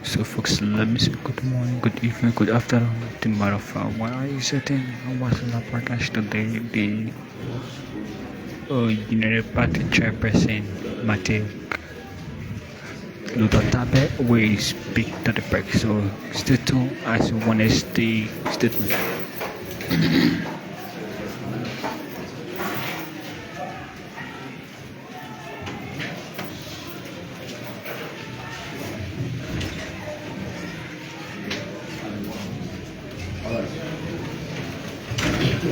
So folks, let me say good morning, good evening, good afternoon to matter of where are you sitting and what's the podcast today? The United Party chairperson Matthew Tarpeh will speak to the press. So stay tuned as one is the statement.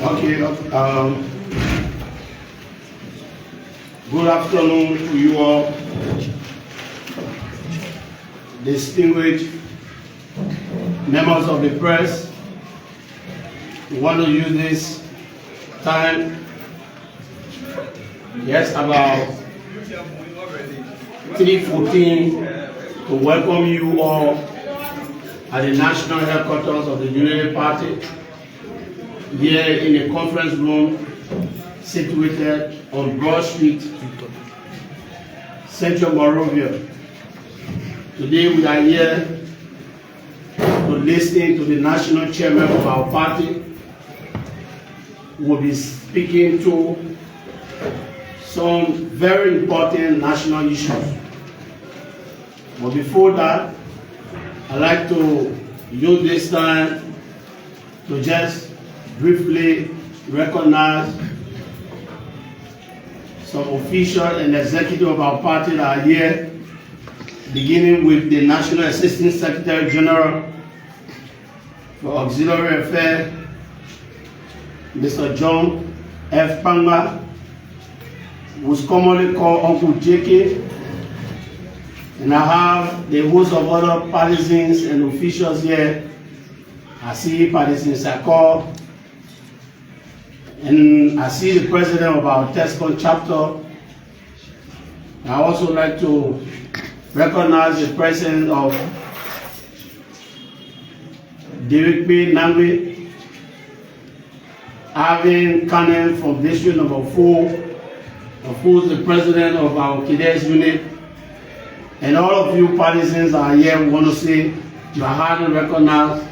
Okay, good afternoon to you all, distinguished members of the press. We want to use this time, about 3:14, to welcome you all at the national headquarters of the United Party, here in a conference room situated on Broad Street, Central Monrovia. Today we are here to listen to the national chairman of our party, who will be speaking to some very important national issues. But before that, I'd like to use this time to just briefly recognize some official and executive of our party that are here, beginning with the National Assistant Secretary General for Auxiliary Affairs, Mr. John F. Panga, who is commonly called Uncle JK, and I have the host of other partisans and officials here. I see Partisan Sakor, and I see the president of our TESCON chapter. I also like to recognize the presence of David B. Nangwe, Arvin Cannon from District Number 4, of course the president of our cadets unit, and all of you partisans are here. We want to say you are highly recognized,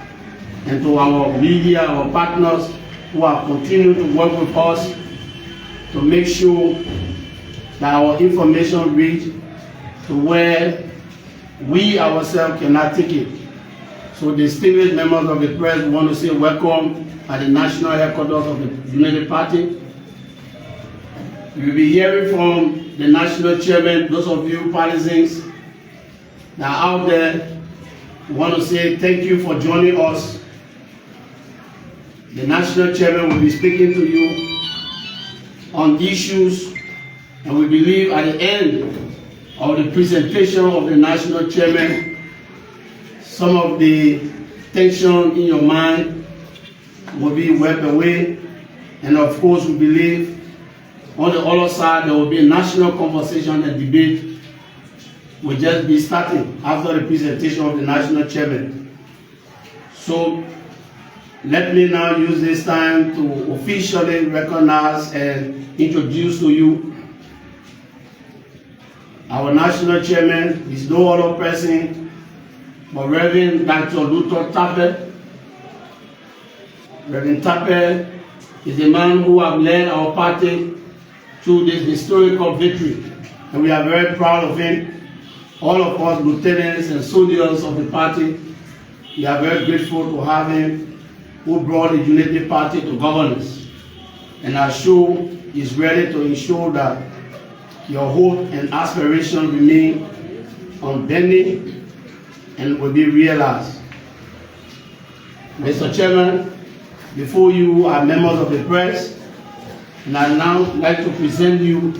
and to our media, our partners who have continued to work with us to make sure that our information reach to where we ourselves cannot take it. So distinguished members of the press, we want to say welcome at the national headquarters of the United Party. We will be hearing from the national chairman. Those of you partisans that are out there, we want to say thank you for joining us. The national chairman will be speaking to you on issues, and we believe at the end of the presentation of the national chairman, some of the tension in your mind will be wiped away, and of course we believe on the other side there will be a national conversation and debate will just be starting after the presentation of the national chairman. So let me now use this time to officially recognize and introduce to you our national chairman. Is no other person but Reverend Dr. Luther Tarpeh. Reverend Tarpeh is the man who has led our party through this historical victory, and we are very proud of him. All of us lieutenants and soldiers of the party, we are very grateful to have him, who brought the Unity Party to governance, and I'm sure is ready to ensure that your hope and aspiration remain unbending and will be realized. Mr. Chairman, before you are members of the press, and I'd now like to present you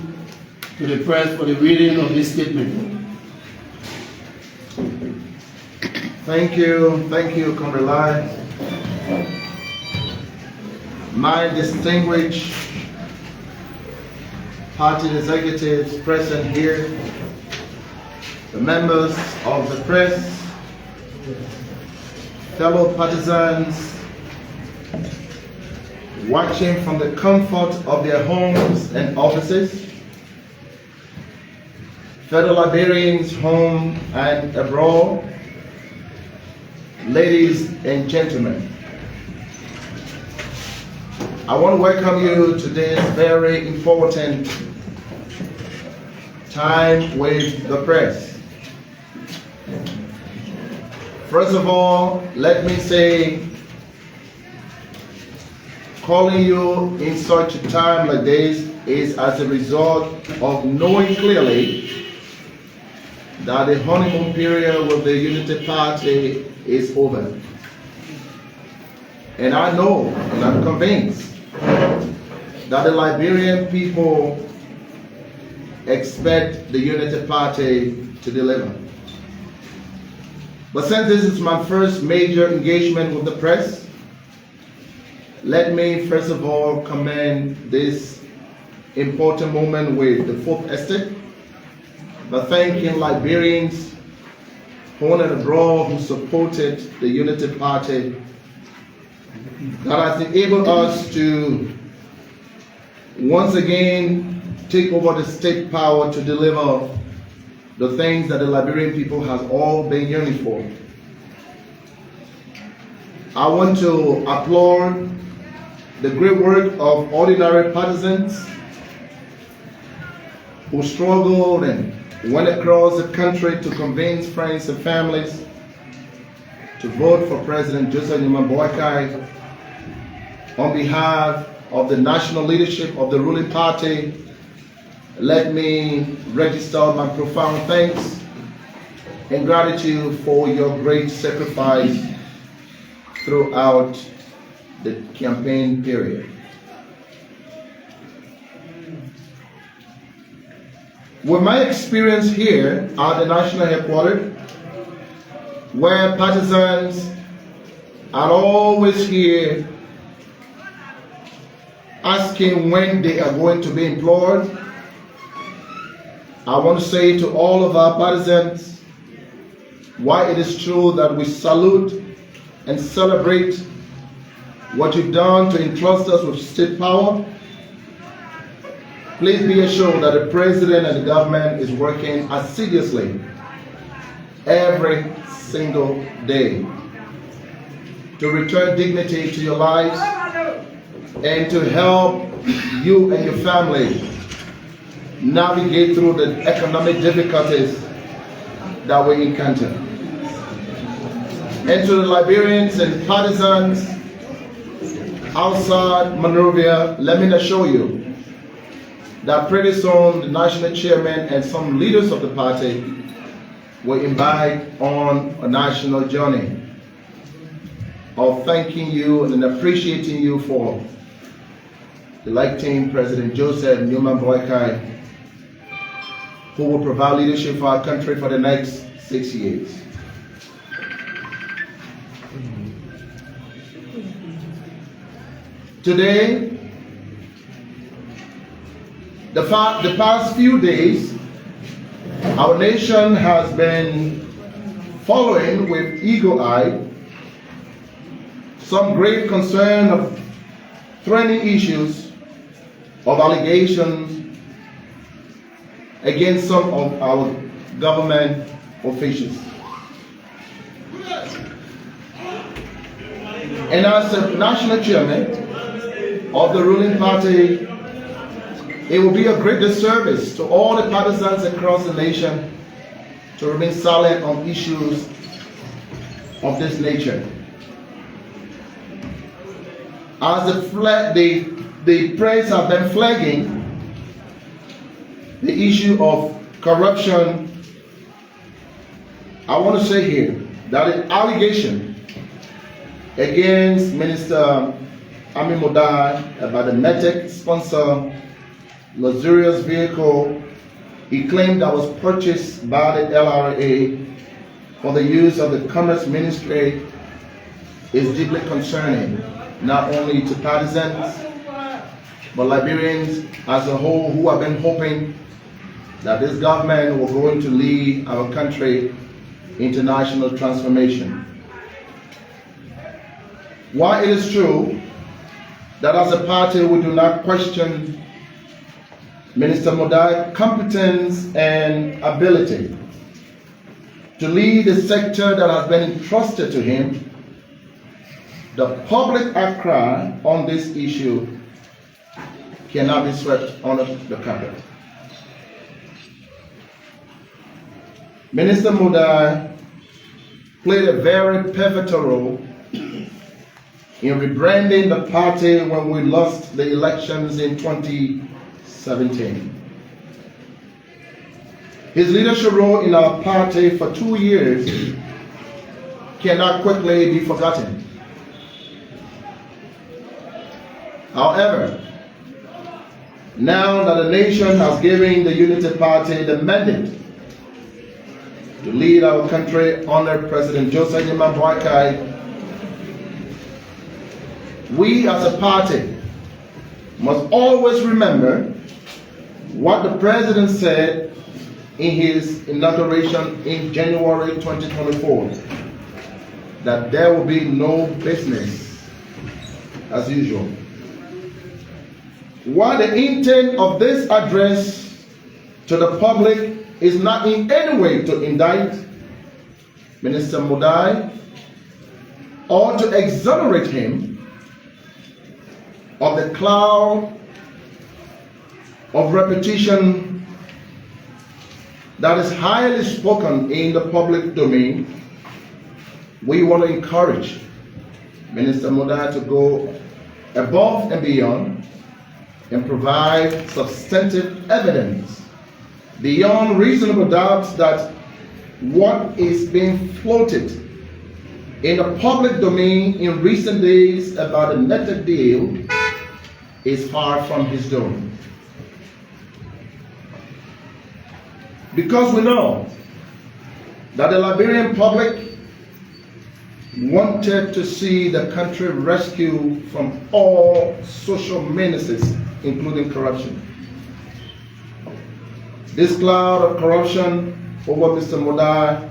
to the press for the reading of this statement. Thank you, Comrade Lai. My distinguished party executives present here, the members of the press, fellow partisans watching from the comfort of their homes and offices, fellow Liberians home and abroad, ladies and gentlemen, I want to welcome you to this very important time with the press. First of all, let me say, calling you in such a time like this is as a result of knowing clearly that the honeymoon period with the Unity Party is over. And I know, and I'm convinced, that the Liberian people expect the Unity Party to deliver. But since this is my first major engagement with the press, let me first of all commend this important moment with the Fourth Estate by thanking Liberians home and abroad who supported the Unity Party that has enabled us to once again take over the state power to deliver the things that the Liberian people has all been yearning for. I want to applaud the great work of ordinary partisans who struggled and went across the country to convince friends and families to vote for President Joseph Boakai on behalf of the national leadership of the ruling party. Let me register my profound thanks and gratitude for your great sacrifice throughout the campaign period. With my experience here at the national headquarters, where partisans are always here asking when they are going to be employed, I want to say to all of our partisans why it is true that we salute and celebrate what you've done to entrust us with state power. Please be assured that the President and the government is working assiduously every single day to return dignity to your lives and to help you and your family navigate through the economic difficulties that we encounter. And to the Liberians and partisans outside Monrovia, let me assure you that pretty soon the national chairman and some leaders of the party will embark on a national journey of thanking you and appreciating you for electing President Joseph Newman Boakai, who will provide leadership for our country for the next 6 years. Today, the past few days, our nation has been following with eagle eye some grave concern of threatening issues of allegations against some of our government officials. And as the national chairman of the ruling party, it will be a great disservice to all the partisans across the nation to remain silent on issues of this nature. As the press have been flagging the issue of corruption, I want to say here that the allegation against Minister Ami Modai about the METEC sponsor luxurious vehicle he claimed that was purchased by the LRA for the use of the Commerce Ministry is deeply concerning, not only to partisans, but Liberians as a whole who have been hoping that this government will going to lead our country into national transformation. While it is true that as a party we do not question Minister Modai's competence and ability to lead a sector that has been entrusted to him, the public outcry on this issue cannot be swept under the carpet. Minister Modai played a very pivotal role in rebranding the party when we lost the elections in 2017. His leadership role in our party for 2 years cannot quickly be forgotten. However, now that the nation has given the Unity Party the mandate to lead our country under President Joseph Nyima Boakai, we as a party must always remember what the President said in his inauguration in January 2024, that there will be no business as usual. While the intent of this address to the public is not in any way to indict Minister Modai or to exonerate him of the cloud of repetition that is highly spoken in the public domain, we want to encourage Minister Modai to go above and beyond and provide substantive evidence beyond reasonable doubt that what is being floated in the public domain in recent days about the method deal is far from his doing. Because we know that the Liberian public wanted to see the country rescued from all social menaces, including corruption. This cloud of corruption over Mr. Modai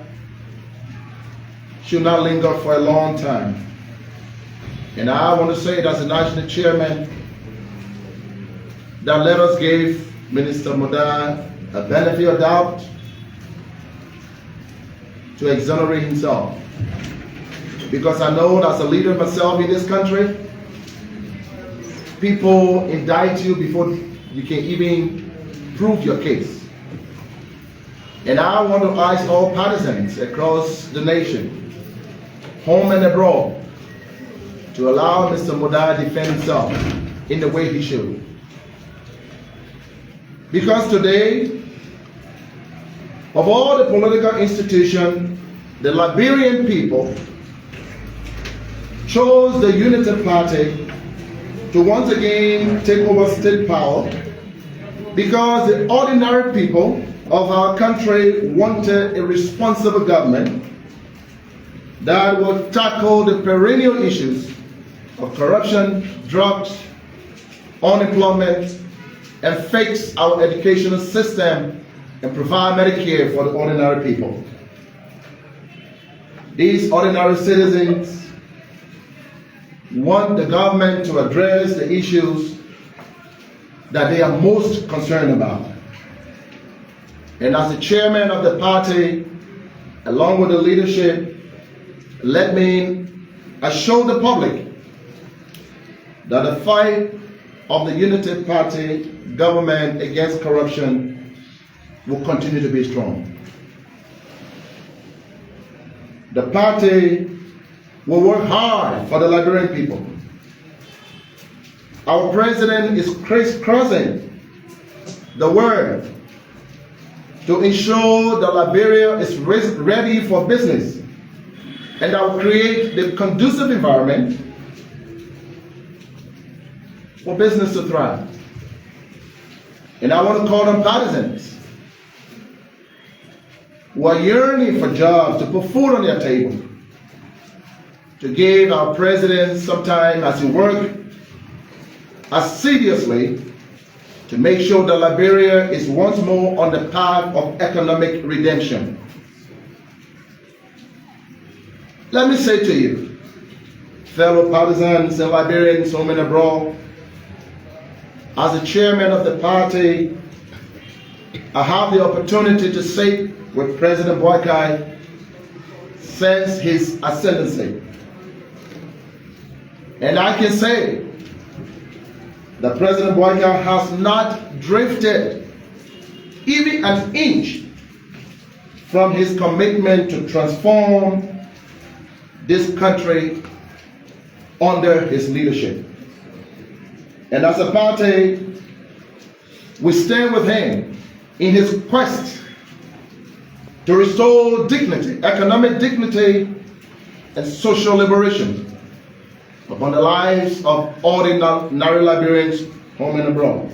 should not linger for a long time. And I want to say it as a national chairman that let us give Minister Modai a benefit of doubt to exonerate himself. Because I know as a leader myself in this country, people indict you before you can even prove your case. And I want to ask all partisans across the nation, home and abroad, to allow Mr. Modai to defend himself in the way he should. Because today, of all the political institutions, the Liberian people chose the Unity Party to once again take over state power because the ordinary people of our country wanted a responsible government that would tackle the perennial issues of corruption, drugs, unemployment, and fix our educational system and provide Medicare for the ordinary people. These ordinary citizens want the government to address the issues that they are most concerned about. And as the chairman of the party, along with the leadership, let me assure the public that the fight of the Unity Party government against corruption will continue to be strong. The party will work hard for the Liberian people. Our president is crisscrossing the world to ensure that Liberia is ready for business and that will create the conducive environment for business to thrive. And I want to call on partisans who are yearning for jobs, to put food on their table, to give our president some time as he works assiduously to make sure that Liberia is once more on the path of economic redemption. Let me say to you, fellow partisans and Liberians home and abroad, as the chairman of the party, I have the opportunity to sit with President Boakai since his ascendancy. And I can say that President Boakai has not drifted even an inch from his commitment to transform this country under his leadership. And as a party, we stand with him in his quest to restore dignity, economic dignity, and social liberation upon the lives of ordinary Liberians home and abroad.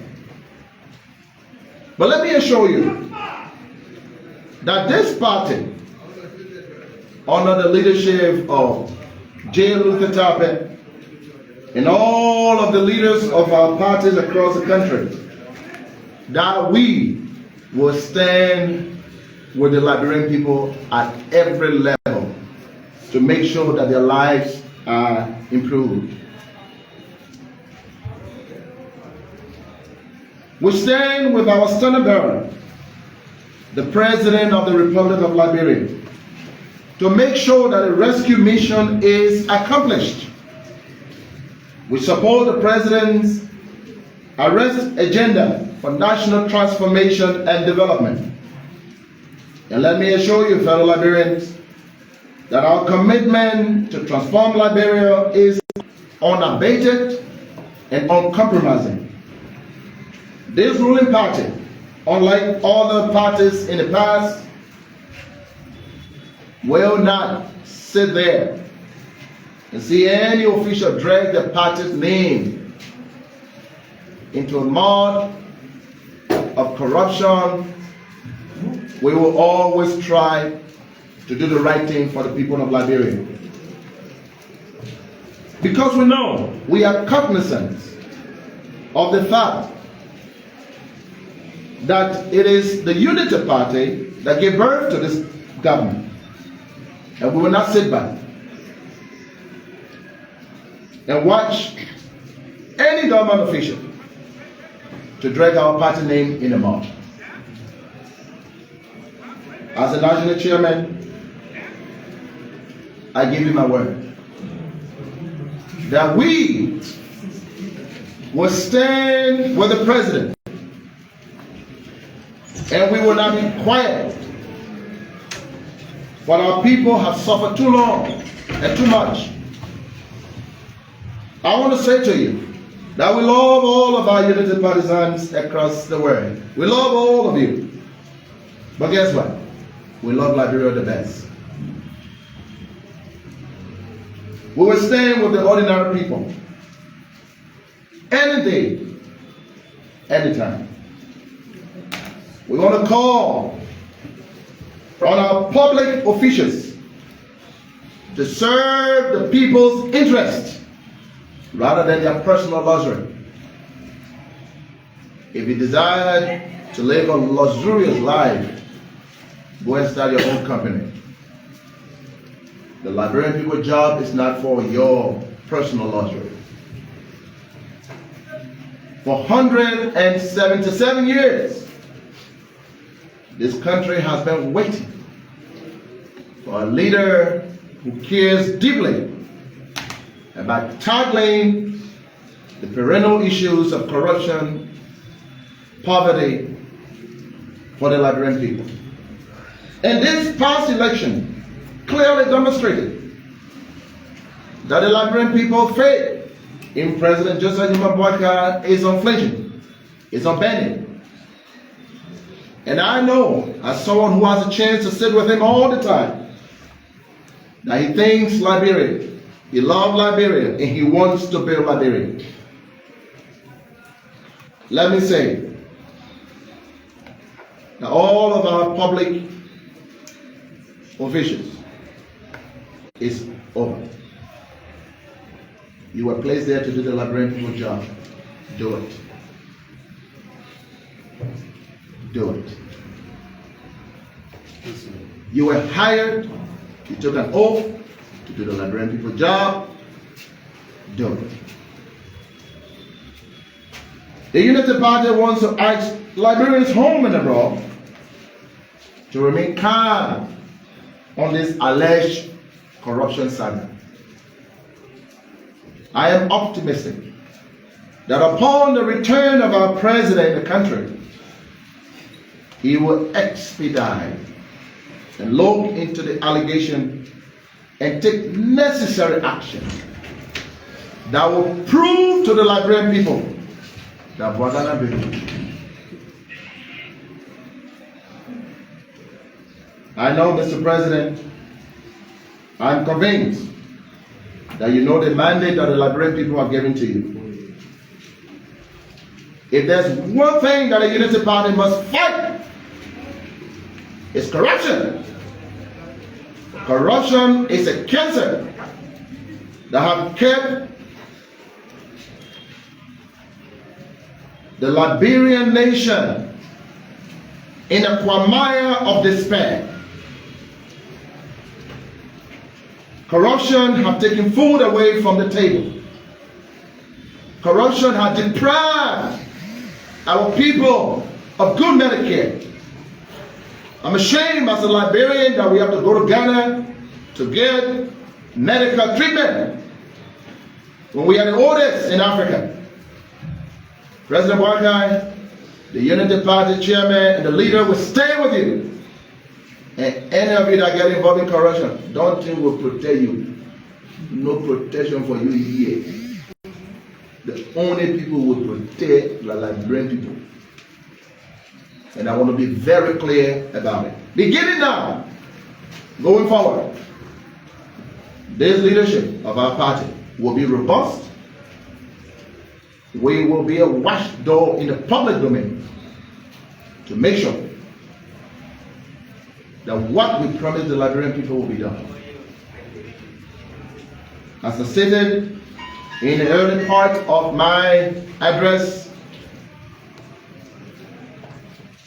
But let me assure you that this party, under the leadership of J. Luther Tarpeh and all of the leaders of our parties across the country, that we will stand with the Liberian people at every level to make sure that their lives are improved. We stand with our standard bearer, the President of the Republic of Liberia, to make sure that the rescue mission is accomplished. We support the President's arrest agenda for national transformation and development. And let me assure you, fellow Liberians, that our commitment to transform Liberia is unabated and uncompromising. This ruling party, unlike other parties in the past, will not sit there and see any official drag the party's name into a mud of corruption. We will always try to do the right thing for the people of Liberia. Because we know, we are cognizant of the fact that it is the Unity Party that gave birth to this government. And we will not sit back and watch any government official to drag our party name in the mud. As a national chairman, I give you my word that we will stand with the President and we will not be quiet. But our people have suffered too long and too much. I want to say to you that we love all of our Unity partisans across the world. We love all of you. But guess what? We love Liberia the best. We will stand with the ordinary people any day, anytime. We want to call on our public officials to serve the people's interest rather than their personal luxury. If you desire to live a luxurious life, go and start your own company. The Liberian people's job is not for your personal luxury. For 177 years, this country has been waiting for a leader who cares deeply about tackling the perennial issues of corruption, poverty for the Liberian people. And this past election clearly demonstrated that the Liberian people's faith in President Joseph Boakai is unflinching, is unbending. And I know, as someone who has a chance to sit with him all the time, that he thinks Liberia, he loves Liberia, and he wants to build Liberia. Let me say that all of our public officials is over. You were placed there to do the Liberian people's job. Do it. Do it. You were hired, you took an oath to do the Liberian people's job. Do it. The Unity Party wants to ask Liberians home and abroad to remain calm on this alleged corruption saga. I am optimistic that upon the return of our president in the country, he will expedite and look into the allegation and take necessary action that will prove to the Liberian people that Bwadana Belu. I know, Mr. President, I'm convinced that you know the mandate that the Liberian people have given to you. If there's one thing that a unity party must fight, it's corruption. Corruption is a cancer that have kept the Liberian nation in a quagmire of despair. Corruption has taken food away from the table. Corruption has deprived our people of good Medicare. I'm ashamed as a Liberian that we have to go to Ghana to get medical treatment when we are the oldest in Africa. President Bwakai, the Unity Party chairman and the leader will stay with you. And any of you that get involved in corruption, don't think will protect you. No protection for you here. The only people who will protect the Liberian people. And I want to be very clear about it. Beginning now, going forward, this leadership of our party will be robust. We will be a watchdog in the public domain to make sure that what we promise the Liberian people will be done. As I stated in the early part of my address,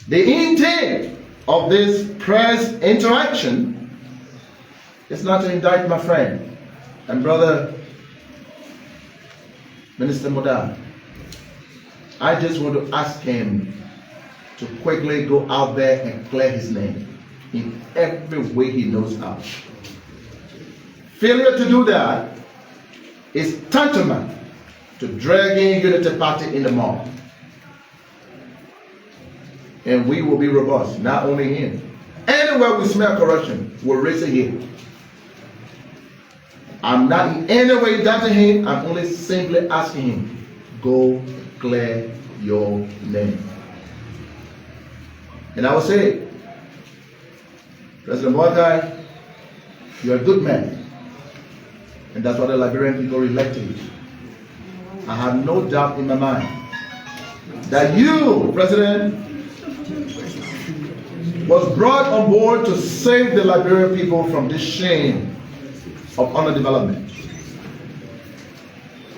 the intent of this press interaction is not to indict my friend and brother, Minister Modal. I just want to ask him to quickly go out there and clear his name in every way he knows how. Failure to do that is tantamount to dragging Unity Party in the mud. And we will be robust, not only him. Anywhere we smell corruption, we'll raise it here. I'm not in any way doubting him, I'm only simply asking him, go clear your name. And I will say, President Bwakai, you're a good man. And that's why the Liberian people elected you. I have no doubt in my mind that you, President, was brought on board to save the Liberian people from this shame of underdevelopment.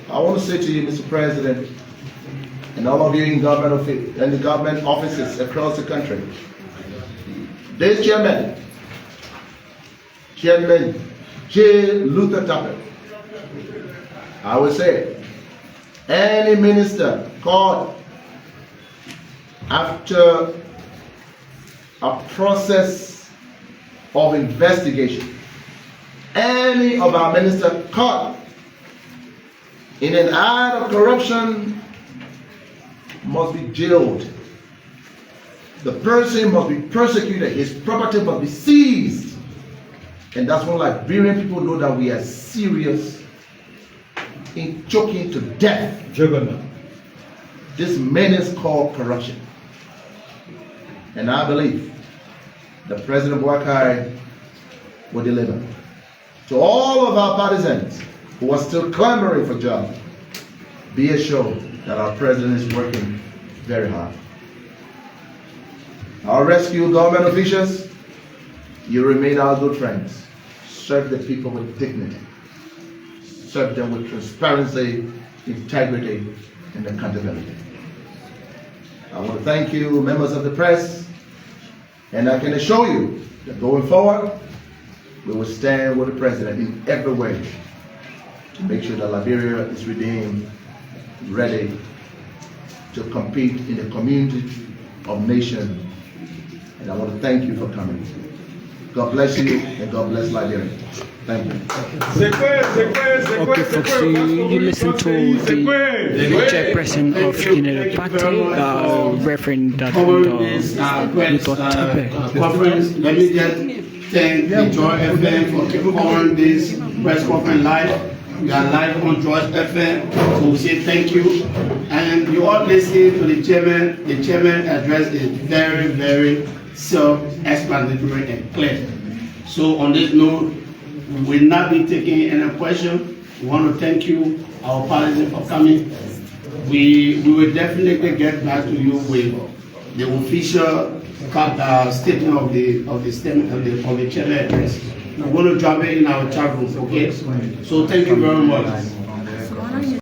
I want to say to you, Mr. President, and all of you in government offices across the country, this Chairman J. Luther Tarpeh, I would say, any minister caught after a process of investigation, any of our ministers caught in an act of corruption must be jailed. The person must be persecuted, his property must be seized. And that's when Liberian people know that we are serious in choking to death this menace called corruption. And I believe that President Bwakai will deliver. To all of our partisans who are still clamoring for jobs, be assured that our president is working very hard. Our rescue government officials, you remain our good friends. Serve the people with dignity. Serve them with transparency, integrity, and accountability. I want to thank you, members of the press, and I can assure you that going forward, we will stand with the president in every way to make sure that Liberia is redeemed, ready to compete in the community of nation. And I want to thank you for coming. God bless you, and God bless Liberia. Thank you. Okay, folks, you listen to the chairperson of United Party, Reverend Dr. Tarpeh. Conference. Let me just thank the Joy FM for keeping on this press conference live. We are live on Joy FM, so we say thank you. And you all listen to the chairman. The chairman address is very, very self-explanatory and clear. So on this note, we will not be taking any question. We want to thank you, our parliament, for coming. We will definitely get back to you with the official statement of the chairman address. We're going to drop it in our chat room, okay? So thank you very much.